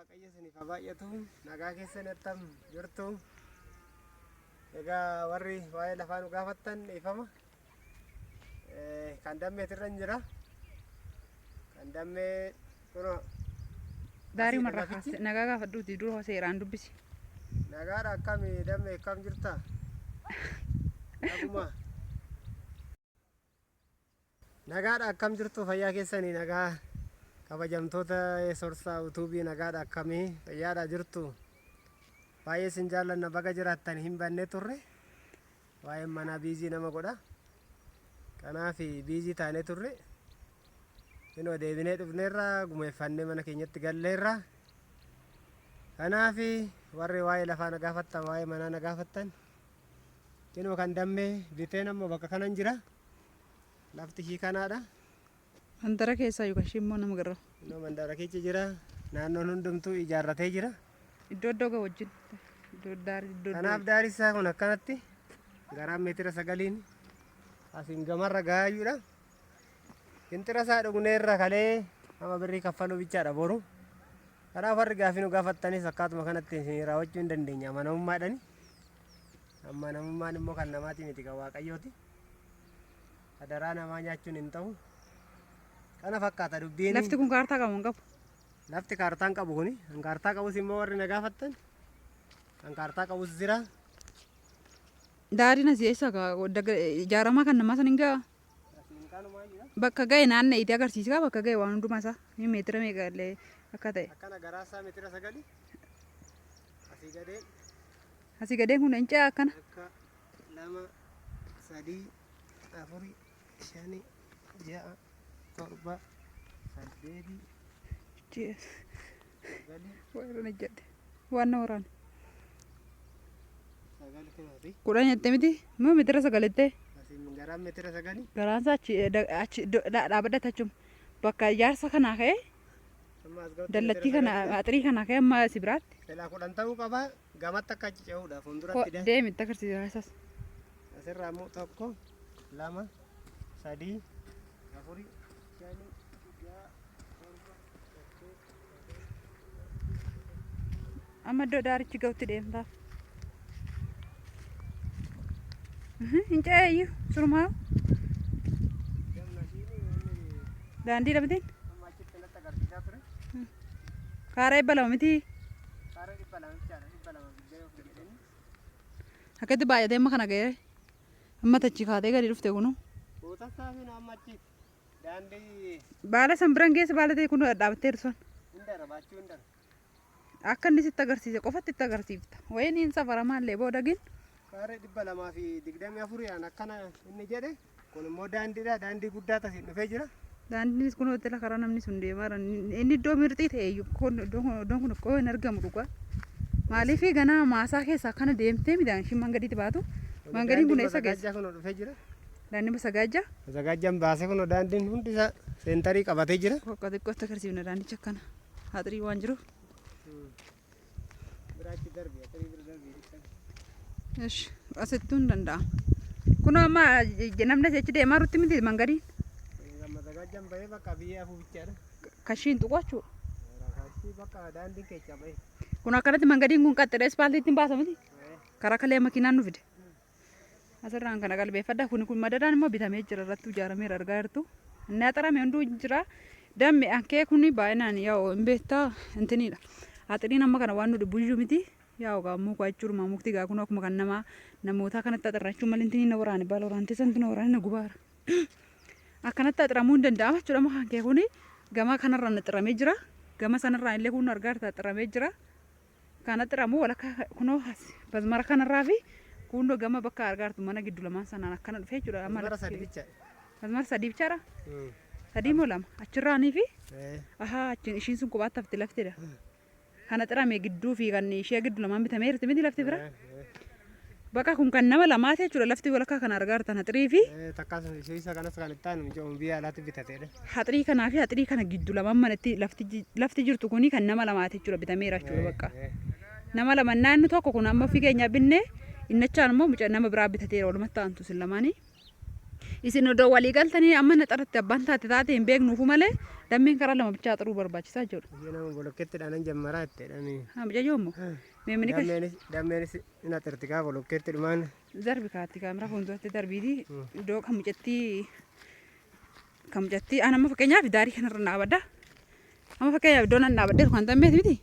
Waaqayyo isiniif haa baay'atu. Nagaa keessan attam jirtu. Egaa warri waa'ee lafaa nu gaafattan ifama. Kan dammeetirra hin jira. Kan dammee kunoo Daarii marra kaase nagaa gaafadhuuti dura seeraan dubbisi. nagaadha akkami dammee akkam jirta? Naguma. Nagaadha akkam jirtu fayyaa keessanii nagaa kabajamtoota sorsaa utuubii nagaadha akkamii fayyaadha jirtu. Baay'ee sin jaallanna baga jiraattan hin banne turre. Waa'ee mana biizii nama godha. Kanaaf biizii taanee turre. Inoo deebinee dhufneerra gumeeffannee mana keenyatti galleerra. Kanaaf warri waa'ee lafaa na gaafattan waa'ee manaa na gaafattan. Inoo kan dammee biteen ammoo bakka kanan jira. Lafti ishii kanaadha. Mandara keessaa yookaan shimmoo nama garuu. Inoo mandara keessa jira. Naannoon hundumtuu ijaarratee jira. Iddoo wajjin. Kanaaf daarisaa kun akkanatti garaan meetira 9 asiin gamarra gaayuudha. Intira isaa dhugneerra kalee nama birrii kaffaluu bichaadha boru. Kanaaf warri gaafii nu gaafattanis akkaatuma kanatti isin raawwachuu hin dandeenya amanamummaadhani. Amanamummaan immoo kan namaati miti kan Waaqayyooti. Adaraa namaa nyaachuun hin ta'u. Kana fakkaata dubbiin. Lafti kun kaartaa qabu hin qabu. Lafti kaartaan qabu kuni. Kan kaartaa qabus immoo warri na gaafattan. Kan kaartaa qabus jira. Daariin asii eessa ijaaramaa kan namaa san hin ga'a. Bakka ga'e naanna'ee itti agarsiisa bakka ga'e waan hundumaa isaa meetira meeqa illee akka ta'e. Akkana garaasaa meetira 9 asii gadeen. Asii gadeen kun hin ce'a akkana. Akka 2 3 4 5 6 7 8 waan waraane. Kudhan jettee miti moo meetira 9 jettee. Garaan meetira 9. Garaan isaa achi dhaabbata achuma bakka ijaarsa kanaa ka'ee dallattii kana axirii kanaa ka'ee amma si biraatti. Silaa 10 ta'uu qaba gamatti akka achi ce'uudha fuulduratti. Deemi itti agarsiisa isas. Asirraa immoo 1 2 3 4 5 amma iddoo daarichi ga'utti deemtaaf. Hin ce'eeyyuu surumaa daandii dhabdein kaara 200 miti akkatti baay'atee amma kana ga'ee amma tachi kaatee gadi dhufte kunu baala san biran geessa baala ta'e kunu dhaabbattee sun akka inni sitti agarsiise qofatti itti agarsiifta wayiin hin safaramaallee boodagin. Kaaree 224 aan akkana inni jedhe kun immoo daandiidha daandii guddaa tasiin dhufee jira. Daandiinis kun hoteela karaa namni sun deemaa inni iddoo mirxii ta'e iddoon kun koo hin argamu dhugaa. Maaliif ganaa maasaa keessaa akkana deemtee midhaan ishii mangadiitti baatu mangadiin kun eessa geessa? Kun dhufee jira. Daandiin Basagaajjaa? Basagaajjaan baasee kun daandiin hundi isaa seentarii qabatee jira. Qoqqoo xiqqootti agarsiifna daandicha akkana haxirii waan jiruuf. Biraachi darbii haxirii bira darbii. Asittuu hin danda'amu. Kun amma namni achi deemaa jirutti miti mangadiin. Basagaajjaan bahee bakka biyya afur bichaadha. Kashiin tuqachuu. Kashii bakka daandiin keessa bahee. Kun akkanatti mangadiin kun qaxxiree ispaaltiitti hin baasa miti. Karaa kalee makiinaan nu fide. Asirraan kana qalbeeffadha kun madadaan immoo bitamee jira irratti ijaarameera argaa jirtu. Inni haxarame hunduu jira. Dammi ankee kun baay'inaan yaa'u hin beektaa intiniidha. Haxiriin amma kana waan nu dhibbuyyuu miti. Yaa'u gaammoo kwaachuu mukti gaa kun akkuma kan namoota kanatti haxirrachuu malee intiniin na waraane baala waraantee santu na waraane na gubaara. Akkanatti haxiramuu hin danda'ama jechuudha amma ankee kun gama kanarraan haxiramee jira. Gama sanarraan illee kun argaa jirta haxiramee jira. Kan haxiramu walakkaa kunoo basmara kanarraa fi kuundoo gama bakka argaa jirtu mana giddu lamaan sanaan akkana dhufee jechuudha. Basmara 3 bicha. Basmara 3 bichaadha. 3 moo 2 achirraanii fi achiin ishiin sun qubaatti hafti laftidha. Kana xirame gidduu fi kan ishee giddu lamaan bitamee jirti miti lafti bira. Bakka kun kan nama lamaati jechuudha lafti walakkaa kan argaa jirtan haxirii fi. Takkaas ishee isa kanas kan itti aanu mijoom biyya alaatti bitateedha. Haxirii kanaa fi haxirii kana giddu lamaan manatti lafti jirtu kuni kan nama lamaati jechuudha bitameera jechuudha bakka. Nama lama naanni tokko kun amma ofii keenya binnee innachaan immoo mucaa nama biraa bitateera walumatti aantu sin lamaanii. isin odoo walii galtanii amma naxaratti abbaan taate hin beeknuufu malee dammeen karaa lama bichaa xaruu barbaachisaa jiru. Nama bolokkeettiidhaan jammaraa ittidhani. Mucayyoo immoo meemini kash Dammeenis ina xirtikaa bolokkeetti dhumaan. darbi kaatti kaameraa fuulduratti darbiiti iddoo kan mucattii aan amma fakkeenyaaf daarii kanarra dhaabadda. Amma fakkeenyaaf iddoo nan dhaabadde kan dammeeti miti.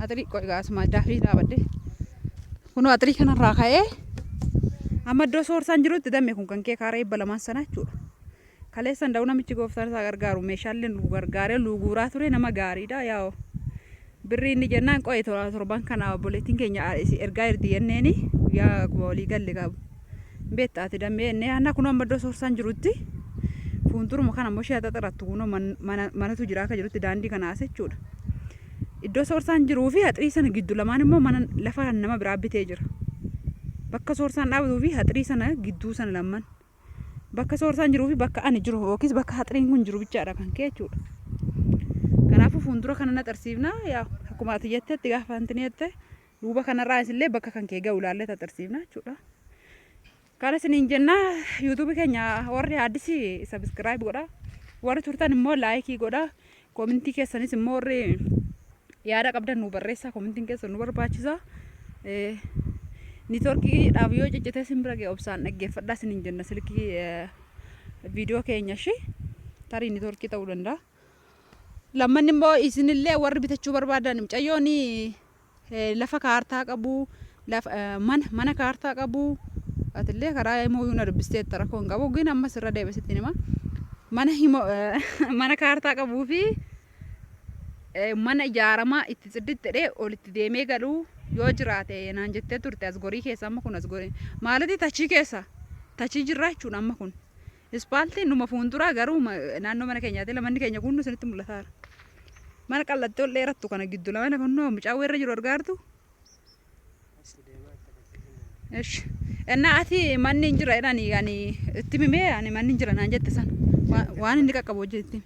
Atirii qoygaasuma daafii dhaabadde. Kunoo atirii kanarraa ka'ee amma iddoo soorsaan jirutti dammee kun kan kee kaaree 200 sana jechuudha. Kaleessan da'u namichi gooftaan isaa gargaaru meeshaaleen nu gargaaree luguuraa ture nama gaariidha yaa'u. Birrii inni jennaan qo'ee torban kana obboleettiin keenya ergaa erdi jenneeni guyyaa walii galle qabu. Beektaati dammee inni aanna kun amma iddoo soorsaan jirutti fuulduruma kana immoo ishee xaxarattu kunoo manatu jira akka jirutti daandii kanaas jechuudha. Iddoo soorsaan jiruu fi haxirii sana giddu lamaan immoo mana lafa nama biraa bitee jira. Bakka soorsaan dhaabatuu fi haxirii sana gidduu sana lamaan bakka soorsaan jiruu fi bakka ani jiru yookiis bakka haxiriin kun jiru bichaadha kan kee jechuudha. Kanaafuu fuuldura kana naxarsiifna yaa akkuma ati jettetti gaafa antini jette duuba kanarraa isillee bakka kan kee ga'u ilaallee taxarsiifna jechuudha. Kana isiniin jennaa yuutuubii keenya warri addisi sabiskiraayib godha warri turtan immoo laayikii godha koomintii keessanis immoo warri yaada qabdan nu barreessaa koomintiin keessan nu barbaachisa. Niitoorkii dhaaf yoo ciccitee simbira ga'e obsaan dhaggeeffadhaa isiniin jenna silkii viidiyoo keenya shi tarii niitoorkii ta'uu danda'a. Lammanni immoo isinillee warri bitachuu barbaadan mucayyoon lafa kaartaa qabu mana kaartaa qabu atillee karaa immoo yuuna dubbistee rakkoo hin qabu gin ammas irra deebisitti nima mana kaartaa qabuu fi mana ijaaramaa itti cidditti dhee olitti deemee galuu yoo jiraate naan jettee turte as gorii keessa amma kun as gorii maaliti tachii keessa tachii jirra jechuudha amma kun ispaaltiin numa fuulduraa garuu naannoo mana keenyaati lamanni keenya kun isinitti mul'ataara. Mana qallattee ol dheerattu kana giddu lamana kunnoo mucaa irra jiru argaartu. Esh enna ati manni hin jira jedhani yani itti mimee ani manni hin jira naan jette san waan inni qaqqabu hojjetti.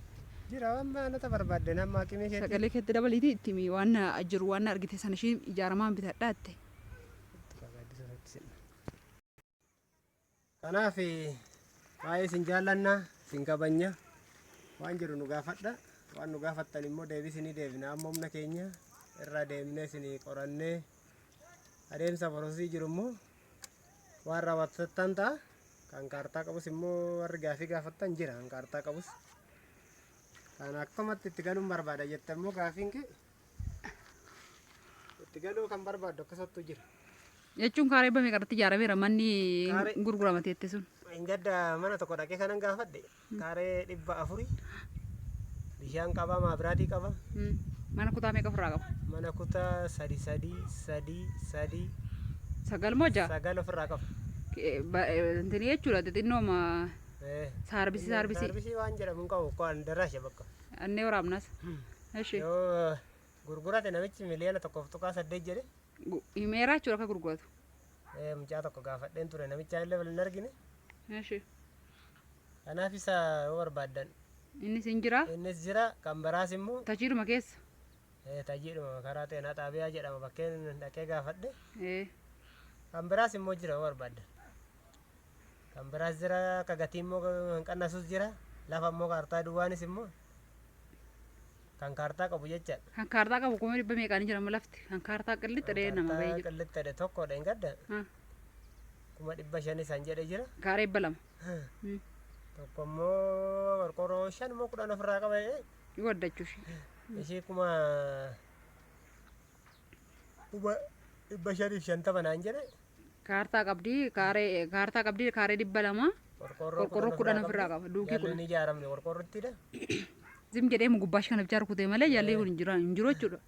Jira waan nata barbaadde nama akimii keetti. Sagalee keetti dabaliiti itti mi waan jiru waan argite san ishii ijaaramaan bitadhaa itti. Kanaaf baay'ee sin jaallanna sin kabanya waan jiru nu gaafadha waan nu gaafattan immoo deebisinii deebina amma humna keenya irra deemnee isinii qorannee adeemsa borosii jiru immoo waan raawwattan ta'a kan kaartaa qabus immoo warri gaafii gaafattan jira kan kaartaa qabus kan akkamatti itti galuun barbaada jette immoo gaafiin kee itti galuu kan barbaaddu akkasattu jira. Jechuun kaaree bame qarratti ijaarameera manni gurgurama teette sun. Ingadda mana tokko dhaqee kanan gaafadhe kaaree 400 bishaan qaba maabiraatii qaba. Mana kutaa meeqa ofirraa qaba? Mana kutaa 3 sagal moo ja'a? Sagal ofirraa qaba. Intini jechuudha xixinnooma saarbisii waan jedhamu qabu kan daraashe bakka. Annee waraabnas. Eshi. Yoo gurgurate namichi miliyoona 1.8 jedhe. Himeeraa jechuudha akka gurguratu. Mucaa tokko gaafadheen ture namicha illee wal hin argine. Eshi. Kanaaf isa yoo barbaaddan. Innis hin jira. Innis jira kan biraas immoo. Tajiidhuma keessa. Tajiidhuma karaa xeenaa xaabiyaa jedhama bakkeen dhaqee gaafadhe. Kan biraas immoo jira yoo barbaaddan. Kan biraas jira akka gatii immoo hin qannasus jira lafa immoo kaartaa duwwaanis immoo. Kan kaartaa qabu jechaadha. Kan kaartaa qabu kuma 100 meeqaan jira lafti kan kaartaa qillixxe dhee nama bahee jira. Qillixxe dhee tokkodha hin gadda. Kuma 500 isaan jedhe jira. Kaaree 200. Tokko immoo qorqorroo 5 immoo 10 ofirraa qaba. Goddachuush. Ishee kuma 550 naan jedhe. Kaartaa qabdi kaaree 200. Qorqorroo 10 ofirraa qaba. Duukii 10. Jalli ijaaramne qorqorrottidha. Zim jedhee mugubbaash kana bichaar kutee malee jallee kun hin jiru jechuudha.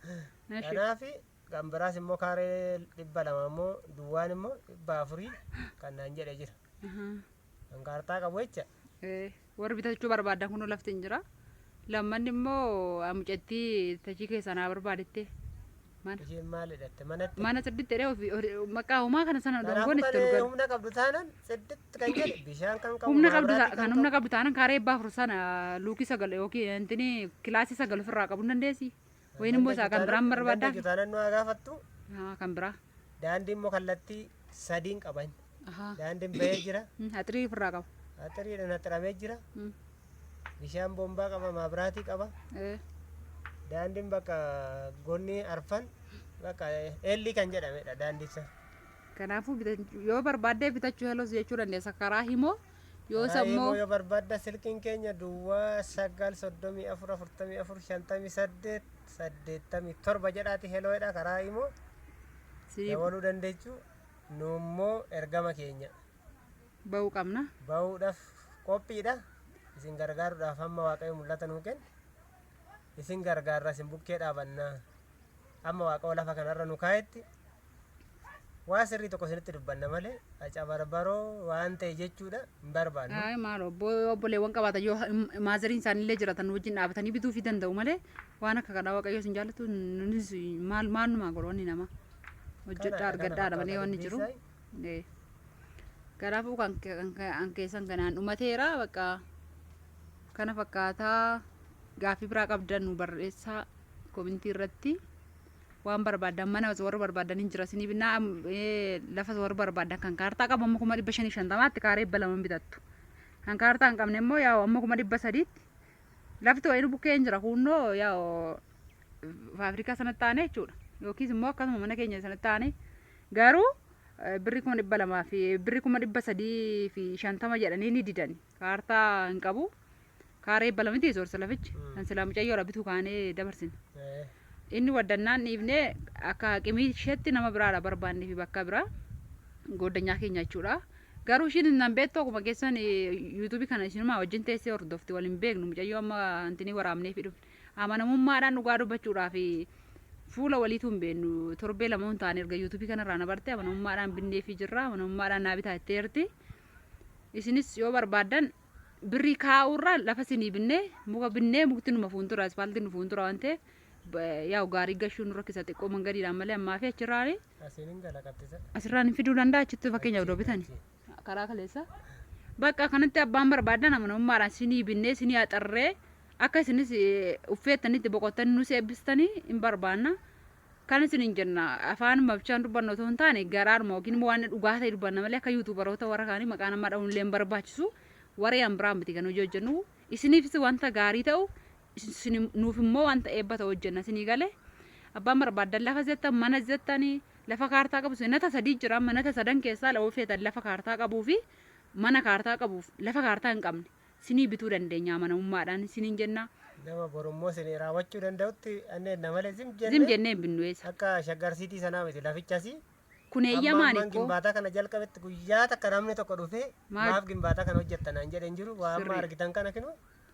Kanaaf kan biraas immoo kaaree 200 immoo duwwaan immoo 400 kan naan jedhe jira. Kan kaartaa qabu jecha. Warri bitachuu barbaadan kun lafti hin jira. Lammanni immoo mucattii tachii keessaa naa barbaadettee. Isheen maalidhatte mana cidditti dhee maqaa homaa kana sana dongoon itti dhugan. Humna qabdu taanan cidditti kan jedhe bishaan kan qabu. Humna qabdu taanan kaaree 400 sana luukii 9 yookiin intini kilaasii 9 ofirraa qabu dandeessi. Wayin immoo isaa kan biraan barbaaddaa. Taanan nu gaafattu. Kan biraa. Daandii immoo kallattii 3 qaban. daandiin bahee jira. Atirii ofirraa qaba. Atiriidhaan haxiramee jira. Bishaan boombaa qaba, maabiraatii qaba. Daandiin bakka gonni arfan bakka eelli kan jedhamedha daandicha. Kanaafuu yoo barbaadde bitachuu helos jechuu dandeessa karaa himoo yoo sammoo yoo barbaadda silkiin keenya duwwaa 9344458 jedhaati heloodha karaa himoo dabaluu dandeechu. Nummoo ergama keenya bahuu qabna. Bahuudhaaf qophiidha. Isin gargaaruudhaaf amma Waaqayyo mul'ata nuu kenna. Isin gargaarra isin bukkee dhaabannaa. Amma Waaqayyo lafa kanarra nu kaayetti waa sirrii tokko isinitti dubbanna malee acabarbaroo waan ta'e jechuudha hin barbaannu. Maal obboleewwan qabaatan yoo maazariin isaaniillee jiraatan wajjin dhaabatanii bituu fi danda'u malee waan akka kanaa Waaqayyo isin jaallatu nunis maaluma godhoonni nama hojjedhaa argadhaadha malee wanni jiru. Kanaafuu kan keessan kanaan dhumateera bakka kana fakkaataa gaaffii biraa qabdan nu barreessaa komintii irratti. Waan barbaadan mana warra barbaadan hin jira sinii binnaa lafa warra barbaadan kan kaartaa qabu amma 550tti kaaree 200 bitattu. Kan kaartaa hin qabne immoo yaa amma 300tti lafti wayinu bukkee hin jira kunnoo yaa faabirikaa sanatti taane jechuudha. Yookiis immoo akkasuma mana keenya sanatti taane garuu birri 200 fi birri 350 jedhanii ni didani. Kaartaa hin qabu. Kaaree 200 miti soorsa lafichi. Kan silaa mucayyoo rabbitu kaanee dabarsine. Inni waddannaan dhiifnee akka haqimii isheetti nama biraadha barbaannee fi bakka biraa goddanyaa keenya jechuudha. Garuu ishiin nan beektu akkuma keessan yuutuubii kana isinumaa wajjin teessee hordofti waliin beeknu mucayyoo amma antinii waraabnee fi dhufne amanamummaadhaan dhugaa dubbachuudhaa fi fuula waliitu hin beeknu torbee lama hin taane erga yuutuubii kanarraa na barte amanamummaadhaan binnee fi jirra amanamummaadhaan naa bitaa itti eerti. Isinis yoo barbaadan birrii kaa'uurra lafa sinii binnee muka binnee mukti numa fuuldura aspaaltiin nu fuuldura waan ta'eef yaa gaarii gashuun rakkisa xiqqoo mangadiidhaan malee ammaa fi achirraani asirraan fiduu danda'a achitti fakkeenyaaf iddoo bitani karaa kaleessa bakka kanatti abbaan barbaadan amanamummaadhaan sinii binnee sinii axarree akka isinis uffeettanitti boqottanii nus eebbistanii hin barbaanna. Kan isin hin jenna afaan mabchaan dubbannu otoo hin taane garaadhuma yookiin immoo waan dhugaa ta'e dubbanna malee akka yuutuubaroota warra kaanii maqaan ammaa dha'uun illee hin barbaachisu warra yan biraan miti kan hojii hojjennu isiniifis wanta gaarii ta'u nuuf immoo wanta eebba ta'u hojjenna isinii galee abbaan barbaadan lafa zettan mana zettanii lafa kaartaa qabu nata sadii jira nata sadan keessaa lafa feetan lafa kaartaa qabuu fi mana kaartaa qabuuf lafa kaartaa hin qabne sinii bituu dandeenya amanamummaadhaan isiniin jenna. Nama borummoo sinii raawwachuu danda'utti anneen namalee zim jennee binnu eessa. Akka shaggarsiitii sanaa miti lafichasi. Kun eeyyamaan ikkoo. Gimbaataa kana jalqabetti guyyaa takka namni tokko dhufee maaf gimbaataa kana hojjettanaan jedhan jiru waa amma argitan kana kinu.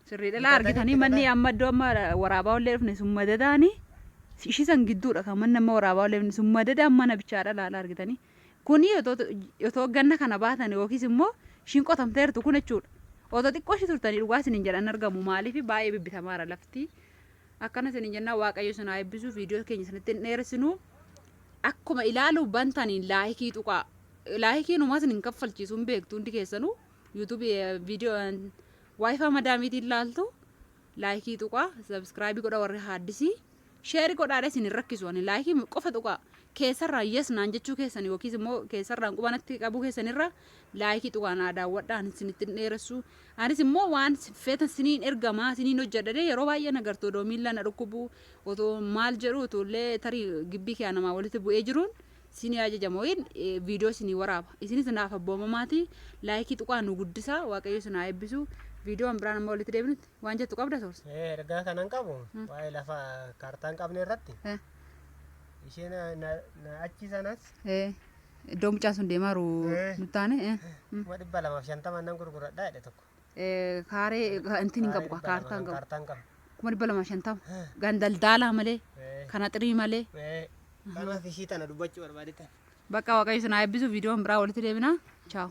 Sirriidha argitanii manni amma iddoo amma waraabaa ollee dhufne sun madadaani ishisan gidduudha kan manni amma waraabaa ollee dhufne sun madadaan mana bichaadha laala argitanii. Kuni otoo ganna kana baatan yookiis immoo ishiin qotamteertu kun jechuudha. Otoo xiqqoo ishii turtanii dhugaa isiniin jedhan argamu maaliif baay'ee bibbitamaadha lafti. Akkana isiniin jennaan Waaqayyo isin haa eebbisu viidiyoo keenya isinitti hin dheeressinu. Akkuma ilaaluu bantaniin laayikii tuqaa. Laayikiin uumaa isin hin kaffalchiisuun beektu hundi keessanuu yuutuubii viidiyoo waayifaa madaamiitiin ilaaltu laayikii tuqaa sabskraayibii godha warri haaddisii sheerii godhaadha isin hin rakkisu ani laayikii qofa tuqaa keessarraa yes naan jechuu keessan yookiis immoo keessarraan qubanatti qabuu keessanirra laayikii tuqaa naa daawwadhaan isinitti hin dheeressu anis immoo waan feetan siniin ergamaa siniin hojjedhadhe yeroo baay'ee nagartu odoo miilla na dhukkubu otoo maal jedhu otollee tarii gibbii kee namaa walitti bu'ee jiruun sinii ajajamoin viidiyoo sinii waraaba isinis naaf abboomamaati laayikii tuqaa nu guddisa Waaqayyo isin haa eebbisu. Viidiyoon biraan amma walitti deebinutti waan jettu qabda soorsa. Ergaa kanan qabu waa'ee lafa kaartaan qabne irratti isheen achi sanas iddoo mucaan sun deemaaru nutti taane 250 nan gurguradha jedhe tokko. Kaaree intiin hin qabu kaartaan qabu 250 gandaldaalaa malee kana xirii malee. Kanaaf ishii tana dubbachuu barbaadetan. Bakka Waaqayyo isin haa eebbisu viidiyoon biraa walitti deebina. Ciao.